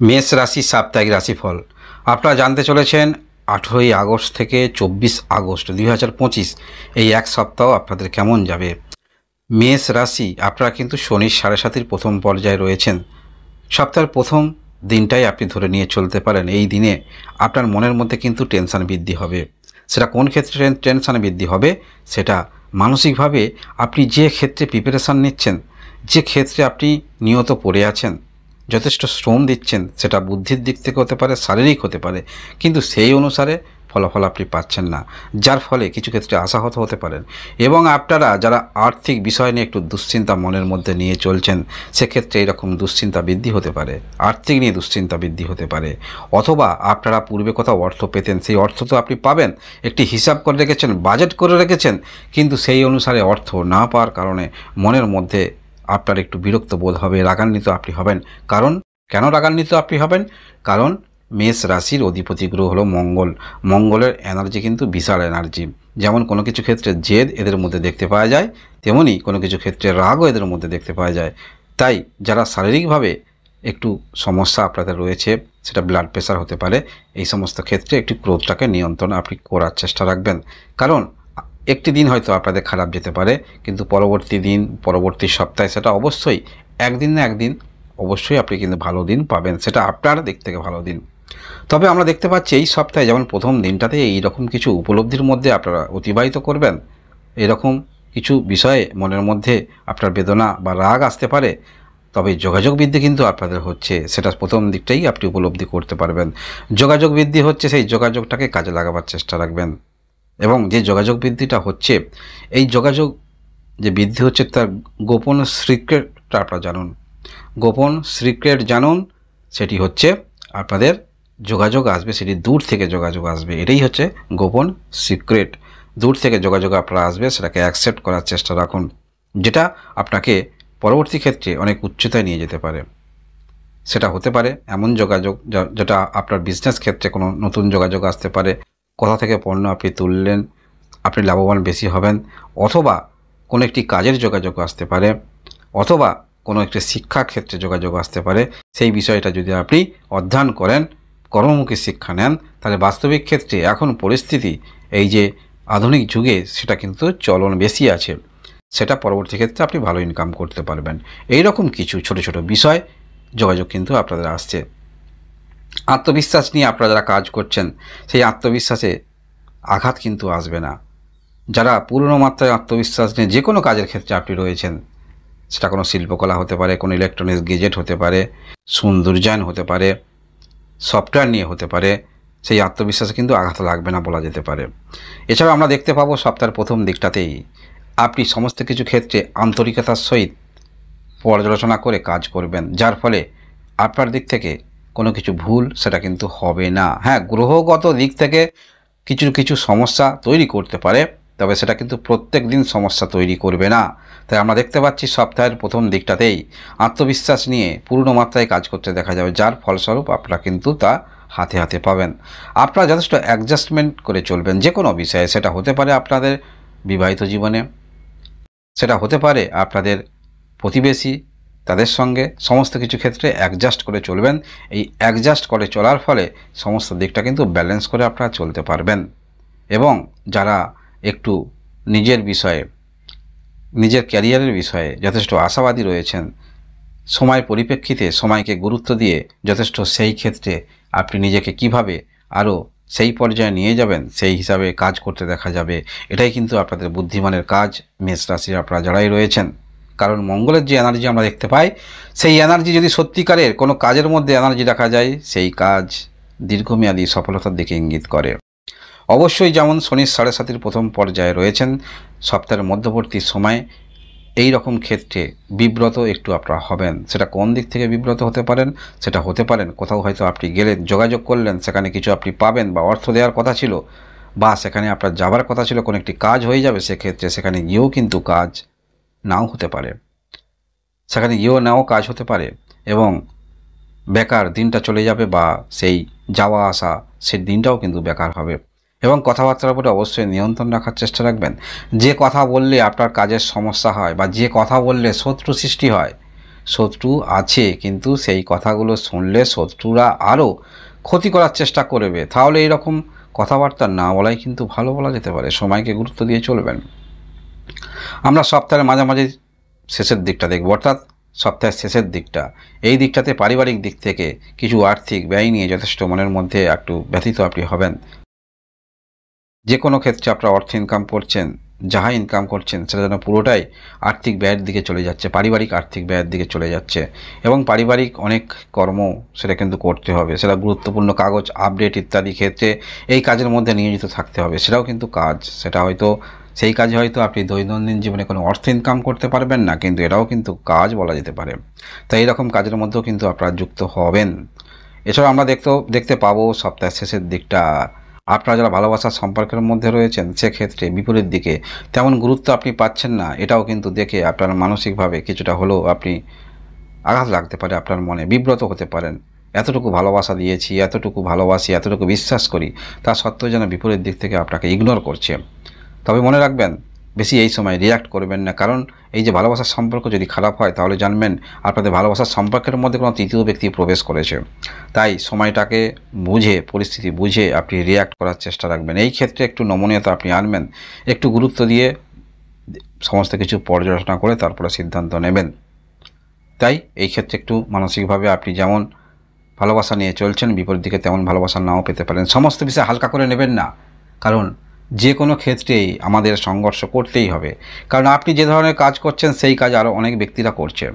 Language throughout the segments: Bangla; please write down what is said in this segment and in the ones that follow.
মেষ রাশি সাপ্তাহিক রাশিফল আপনারা জানতে চলেছেন 18ই আগস্ট থেকে 24 আগস্ট 2025 এই এক সপ্তাহ আপনাদের কেমন যাবে। মেষ রাশি আপনারা কিন্তু শনির 7.5 প্রথম পর্যায়ে রয়েছেন। সপ্তাহের প্রথম দিনটাই আপনি ধরে নিয়ে চলতে পারেন। এই দিনে আপনার মনের মধ্যে কিন্তু টেনশন বৃদ্ধি হবে। সেটা কোন ক্ষেত্রে টেনশন বৃদ্ধি হবে, সেটা মানসিকভাবে আপনি যে ক্ষেত্রে প্রিপারেশান নিচ্ছেন, যে ক্ষেত্রে আপনি নিয়ত পড়ে আছেন, যথেষ্ট শ্রম দিচ্ছেন, সেটা বুদ্ধির দিক থেকে হতে পারে, শারীরিক হতে পারে, কিন্তু সেই অনুসারে ফলাফল আপনি পাচ্ছেন না, যার ফলে কিছু ক্ষেত্রে আশাহত হতে পারেন। এবং আপনারা যারা আর্থিক বিষয় নিয়ে একটু দুশ্চিন্তা মনের মধ্যে নিয়ে চলছেন, সেক্ষেত্রে এরকম দুশ্চিন্তা বৃদ্ধি হতে পারে, আর্থিক নিয়ে দুশ্চিন্তা বৃদ্ধি হতে পারে। অথবা আপনারা পূর্বে কোথাও অর্থ পেতেন, সেই অর্থ তো আপনি পাবেন, একটি হিসাব করে রেখেছেন, বাজেট করে রেখেছেন, কিন্তু সেই অনুসারে অর্থ না পাওয়ার কারণে মনের মধ্যে আপনার একটু বিরক্ত বোধ হবে, রাগান্বিত আপনি হবেন। কারণ কেন রাগান্বিত আপনি হবেন? কারণ মেষ রাশির অধিপতি গ্রহ হলো মঙ্গল। মঙ্গলের এনার্জি কিন্তু বিশাল এনার্জি। যেমন কোনো কিছু ক্ষেত্রে জেদ এদের মধ্যে দেখতে পাওয়া যায়, তেমনি কোনো কিছু ক্ষেত্রে রাগও এদের মধ্যে দেখতে পাওয়া যায়। তাই যারা শারীরিকভাবে একটু সমস্যা আপনাদের রয়েছে, সেটা ব্লাড প্রেশার হতে পারে, এই সমস্ত ক্ষেত্রে একটি ক্রোধটাকে নিয়ন্ত্রণ আপনি করার চেষ্টা রাখবেন। কারণ একটি দিন হয়তো আপনাদের খারাপ যেতে পারে, কিন্তু পরবর্তী দিন, পরবর্তী সপ্তাহে সেটা অবশ্যই একদিন না একদিন অবশ্যই আপনি কিন্তু ভালো দিন পাবেন, সেটা আপনার দিক থেকে ভালো দিন। তবে আমরা দেখতে পাচ্ছি এই সপ্তাহে যেমন প্রথম দিনটাতে এইরকম কিছু উপলব্ধির মধ্যে আপনারা অতিবাহিত করবেন, এরকম কিছু বিষয়ে মনের মধ্যে আপনার বেদনা বা রাগ আসতে পারে। তবে যোগাযোগ বৃদ্ধি কিন্তু আপনাদের হচ্ছে, সেটা প্রথম দিকটাই আপনি উপলব্ধি করতে পারবেন। যোগাযোগ বৃদ্ধি হচ্ছে, সেই যোগাযোগটাকে কাজে লাগাবার চেষ্টা রাখবেন। এবং যে যোগাযোগ বৃদ্ধিটা হচ্ছে, এই যোগাযোগ যে বৃদ্ধি হচ্ছে তার গোপন সিক্রেটটা আপনারা জানুন। গোপন সিক্রেট জানুন, সেটি হচ্ছে আপনাদের যোগাযোগ আসবে, সেটি দূর থেকে যোগাযোগ আসবে, এটাই হচ্ছে গোপন সিক্রেট। দূর থেকে যোগাযোগ আপনারা আসবে, সেটাকে অ্যাকসেপ্ট করার চেষ্টা রাখুন, যেটা আপনাকে পরবর্তী ক্ষেত্রে অনেক উচ্চতায় নিয়ে যেতে পারে। সেটা হতে পারে এমন যোগাযোগ যেটা আপনার বিজনেস ক্ষেত্রে কোনো নতুন যোগাযোগ আসতে পারে, কোথা থেকে পণ্য আপনি তুললেন, আপনি লাভবান বেশি হবেন। অথবা কোনো একটি কাজের যোগাযোগ আসতে পারে, অথবা কোনো একটি শিক্ষা ক্ষেত্রে যোগাযোগ আসতে পারে। সেই বিষয়টা যদি আপনি অধ্যয়ন করেন, কর্মমুখী শিক্ষা নেন, তাহলে বাস্তবিক ক্ষেত্রে এখন পরিস্থিতি এই যে আধুনিক যুগে, সেটা কিন্তু চলন বেশি আছে, সেটা পরবর্তী ক্ষেত্রে আপনি ভালো ইনকাম করতে পারবেন। এই রকম কিছু ছোট ছোট বিষয় যোগাযোগ কিন্তু আপনাদের আসছে। আত্মবিশ্বাস নিয়ে আপনারা যারা কাজ করছেন, সেই আত্মবিশ্বাসে আঘাত কিন্তু আসবে না। যারা পুরনো মাত্রায় আত্মবিশ্বাস নিয়ে যে কোনো কাজের ক্ষেত্রে আপনি রয়েছেন, সেটা কোনো শিল্পকলা হতে পারে, কোনো ইলেকট্রনিক্স গেজেট হতে পারে, সৌন্দর্যায়ন হতে পারে, সফটওয়্যার নিয়ে হতে পারে, সেই আত্মবিশ্বাসে কিন্তু আঘাত লাগবে না বলা যেতে পারে। এছাড়াও আমরা দেখতে পাবো সপ্তাহের প্রথম দিকটাতেই আপনি সমস্ত কিছু ক্ষেত্রে আন্তরিকতার সহিত পর্যালোচনা করে কাজ করবেন, যার ফলে আপনার দিক থেকে কোনো কিছু ভুল সেটা কিন্তু হবে না। হ্যাঁ, গ্রহগত দিক থেকে কিছু কিছু সমস্যা তৈরি করতে পারে, তবে সেটা কিন্তু প্রত্যেক দিন সমস্যা তৈরি করবে না। তাই আমরা দেখতে পাচ্ছি সপ্তাহের প্রথম দিকটাতেই আত্মবিশ্বাস নিয়ে পূর্ণ মাত্রায় কাজ করতে দেখা যাবে, যার ফলস্বরূপ আপনারা কিন্তু তা হাতে হাতে পাবেন। আপনারা যথেষ্ট অ্যাডজাস্টমেন্ট করে চলবেন যে কোনো বিষয়ে, সেটা হতে পারে আপনাদের বিবাহিত জীবনে, সেটা হতে পারে আপনাদের প্রতিবেশী, তাদের সঙ্গে সমস্ত কিছু ক্ষেত্রে অ্যাডজাস্ট করে চলবেন। এই অ্যাডজাস্ট করে চলার ফলে সমস্ত দিকটা কিন্তু ব্যালেন্স করে আপনারা চলতে পারবেন। এবং যারা একটু নিজের বিষয়ে, নিজের ক্যারিয়ারের বিষয়ে যথেষ্ট আশাবাদী রয়েছেন, সময় পরিপ্রেক্ষিতে সময়কে গুরুত্ব দিয়ে যথেষ্ট সেই ক্ষেত্রে আপনি নিজেকে কিভাবে আরও সেই পর্যায়ে নিয়ে যাবেন, সেই হিসাবে কাজ করতে দেখা যাবে। এটাই কিন্তু আপনাদের বুদ্ধিমানের কাজ, মেষ রাশির আপনারা যারাই রয়েছেন। কারণ মঙ্গলের যে এনার্জি আমরা দেখতে পাই, সেই এনার্জি যদি সত্যিকারের কোনো কাজের মধ্যে এনার্জি রাখা যায়, সেই কাজ দীর্ঘমেয়াদী সফলতার দিকে ইঙ্গিত করে। অবশ্যই যেমন শনির 7.5 প্রথম পর্যায়ে রয়েছেন, সপ্তাহের মধ্যবর্তী সময় এই রকম ক্ষেত্রে বিব্রত একটু আপনারা হবেন। সেটা কোন দিক থেকে বিব্রত হতে পারেন? সেটা হতে পারেন কোথাও হয়তো আপনি গেলেন, যোগাযোগ করলেন, সেখানে কিছু আপনি পাবেন বা অর্থ দেওয়ার কথা ছিল, বা সেখানে আপনার যাবার কথা ছিল, কোনো একটি কাজ হয়ে যাবে, সেক্ষেত্রে সেখানে গিয়েও কিন্তু কাজ নাও হতে পারে, সেখানে গিয়েও নাও কাজ হতে পারে, এবং বেকার দিনটা চলে যাবে, বা সেই যাওয়া আসা সেই দিনটাও কিন্তু বেকার হবে। এবং কথাবার্তার উপরে অবশ্যই নিয়ন্ত্রণ রাখার চেষ্টা রাখবেন। যে কথা বললে আপনার কাজের সমস্যা হয়, বা যে কথা বললে শত্রু সৃষ্টি হয়, শত্রু আছে, কিন্তু সেই কথাগুলো শুনলে শত্রুরা আরও ক্ষতি করার চেষ্টা করবে। তাহলে এইরকম কথাবার্তা না বলাই কিন্তু ভালো বলা যেতে পারে। সময়কে গুরুত্ব দিয়ে চলবেন। আমরা সপ্তাহের মাঝামাঝি শেষের দিকটা দেখব, অর্থাৎ সপ্তাহের শেষের দিকটা। এই দিকটাতে পারিবারিক দিক থেকে কিছু আর্থিক ব্যয় নিয়ে যথেষ্ট মনের মধ্যে একটু ব্যথিত আপনি হবেন। যে কোনো ক্ষেত্রে আপনারা অর্থ ইনকাম করছেন, যাহা ইনকাম করছেন সেটা যেন পুরোটাই আর্থিক ব্যয়ের দিকে চলে যাচ্ছে, পারিবারিক আর্থিক ব্যয়ের দিকে চলে যাচ্ছে। এবং পারিবারিক অনেক কর্ম সেটা কিন্তু করতে হবে, সেটা গুরুত্বপূর্ণ কাগজ আপডেট ইত্যাদি ক্ষেত্রে এই কাজের মধ্যে নিয়োজিত থাকতে হবে। সেটাও কিন্তু কাজ, সেটা হয়তো সেই কাজে হয়তো আপনি দৈনন্দিন জীবনে কোনো অর্থ ইনকাম করতে পারবেন না, কিন্তু এটাও কিন্তু কাজ বলা যেতে পারে। তাই এরকম কাজের মধ্যেও কিন্তু আপনারা যুক্ত হবেন। এছাড়াও আমরা দেখতে পাবো সপ্তাহের শেষের দিকটা আপনারা যারা ভালোবাসার সম্পর্কের মধ্যে রয়েছেন সেক্ষেত্রে বিপরীত দিকে তেমন গুরুত্ব আপনি পাচ্ছেন না। এটাও কিন্তু দেখে আপনার মানসিকভাবে কিছুটা হলেও আপনি আঘাত লাগতে পারে, আপনার মনে বিব্রত হতে পারেন। এতটুকু ভালোবাসা দিয়েছি, এতটুকু ভালোবাসি, এতটুকু বিশ্বাস করি, তা সত্ত্বেও যেন বিপরীত দিক থেকে আপনাকে ইগনোর করছে। তবে মনে রাখবেন, বেশি এই সময় রিয়্যাক্ট করবেন না, কারণ এই যে ভালোবাসার সম্পর্ক যদি খারাপ হয় তাহলে জানবেন আপনাদের ভালোবাসার সম্পর্কের মধ্যে কোনো তৃতীয় ব্যক্তি প্রবেশ করেছে। তাই সময়টাকে বুঝে, পরিস্থিতি বুঝে আপনি রিয়্যাক্ট করার চেষ্টা রাখবেন। এই ক্ষেত্রে একটু নমনীয়তা আপনি আনবেন, একটু গুরুত্ব দিয়ে সমস্ত কিছু পর্যালোচনা করে তারপরে সিদ্ধান্ত নেবেন। তাই এই ক্ষেত্রে একটু মানসিকভাবে আপনি যেমন ভালোবাসা নিয়ে চলছেন, বিপরীত দিকে তেমন ভালোবাসা নাও পেতে পারেন। সমস্ত বিষয় হালকা করে নেবেন না, কারণ যে কোনো ক্ষেত্রেই আমাদের সংঘর্ষ করতেই হবে। কারণ আপনি যে ধরনের কাজ করছেন সেই কাজ আরও অনেক ব্যক্তিরা করছে।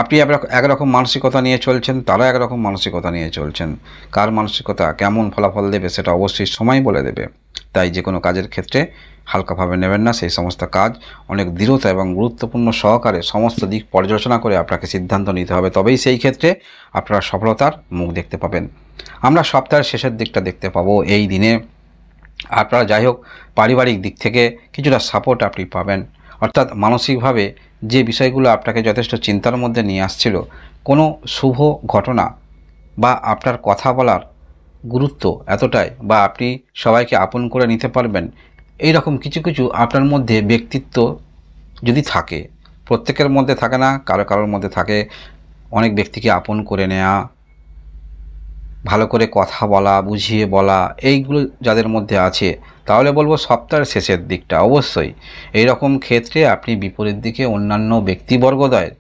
আপনি একরকম মানসিকতা নিয়ে চলছেন, তারা একরকম মানসিকতা নিয়ে চলছেন। কার মানসিকতা কেমন ফলাফল দেবে সেটা অবশ্যই সময় বলে দেবে। তাই যে কোনো কাজের ক্ষেত্রে হালকাভাবে নেবেন না। সেই সমস্ত কাজ অনেক দৃঢ়তা এবং গুরুত্বপূর্ণ সহকারে সমস্ত দিক পর্যালোচনা করে আপনাকে সিদ্ধান্ত নিতে হবে, তবেই সেই ক্ষেত্রে আপনারা সফলতার মুখ দেখতে পাবেন। আমরা সপ্তাহের শেষের দিকটা দেখতে পাবো। এই দিনে আপনারা যাই হোক পারিবারিক দিক থেকে কিছুটা সাপোর্ট আপনি পাবেন, অর্থাৎ মানসিকভাবে যে বিষয়গুলো আপনাকে যথেষ্ট চিন্তার মধ্যে নিয়ে আসছিল, কোনো শুভ ঘটনা বা আপনার কথা বলার গুরুত্ব এতটাই, বা আপনি সবাইকে আপন করে নিতে পারবেন, এই রকম কিছু কিছু আপনার মধ্যে ব্যক্তিত্ব যদি থাকে, প্রত্যেকের মধ্যে থাকে না, কারোর মধ্যে থাকে। অনেক ব্যক্তিকে আপন করে নেওয়া, ভালো করে কথা বলা, বুঝিয়ে বলা, এইগুলো যাদের মধ্যে আছে, তাহলে বলবো সপ্তাহের শেষের দিকটা অবশ্যই এই রকম ক্ষেত্রে আপনি বিপরীত দিকে অন্যান্য ব্যক্তিবর্গদ্বয়ের,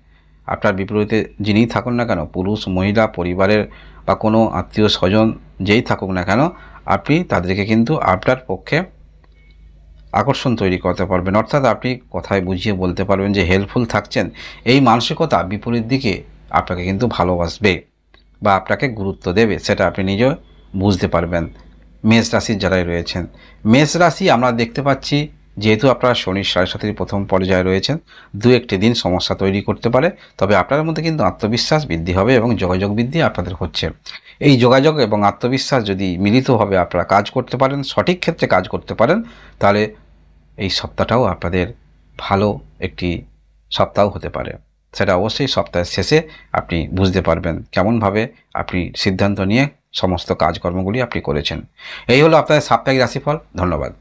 আপনার বিপরীতে যিনিই থাকুন না কেন, পুরুষ মহিলা, পরিবারের বা কোনো আত্মীয় স্বজন যেই থাকুক না কেন, আপনি তাদেরকে কিন্তু আপনার পক্ষে আকর্ষণ তৈরি করতে পারবেন। অর্থাৎ আপনি কথায় বুঝিয়ে বলতে পারবেন যে হেল্পফুল থাকছেন। এই মানসিকতা বিপরীত দিকে আপনাকে কিন্তু ভালোবাসবে বা আপনাকে গুরুত্ব দেবে, সেটা আপনি নিজেও বুঝতে পারবেন। মেষ রাশির যারাই রয়েছেন, মেষ রাশি আমরা দেখতে পাচ্ছি যেহেতু আপনারা শনির 7.5 প্রথম পর্যায়ে রয়েছেন, দু একটি দিন সমস্যা তৈরি করতে পারে। তবে আপনার মধ্যে কিন্তু আত্মবিশ্বাস বৃদ্ধি হবে এবং যোগাযোগ বৃদ্ধি আপনাদের হচ্ছে। এই যোগাযোগ এবং আত্মবিশ্বাস যদি মিলিতভাবে আপনারা কাজ করতে পারেন, সঠিক ক্ষেত্রে কাজ করতে পারেন, তাহলে এই সপ্তাহটাও আপনাদের ভালো একটি সপ্তাহ হতে পারে। সেটা অবশ্যই সপ্তাহের শেষে আপনি বুঝতে পারবেন কেমনভাবে আপনি সিদ্ধান্ত নিয়ে সমস্ত কাজকর্মগুলি আপনি করেছেন। এই হলো আপনাদের সাপ্তাহিক রাশিফল। ধন্যবাদ।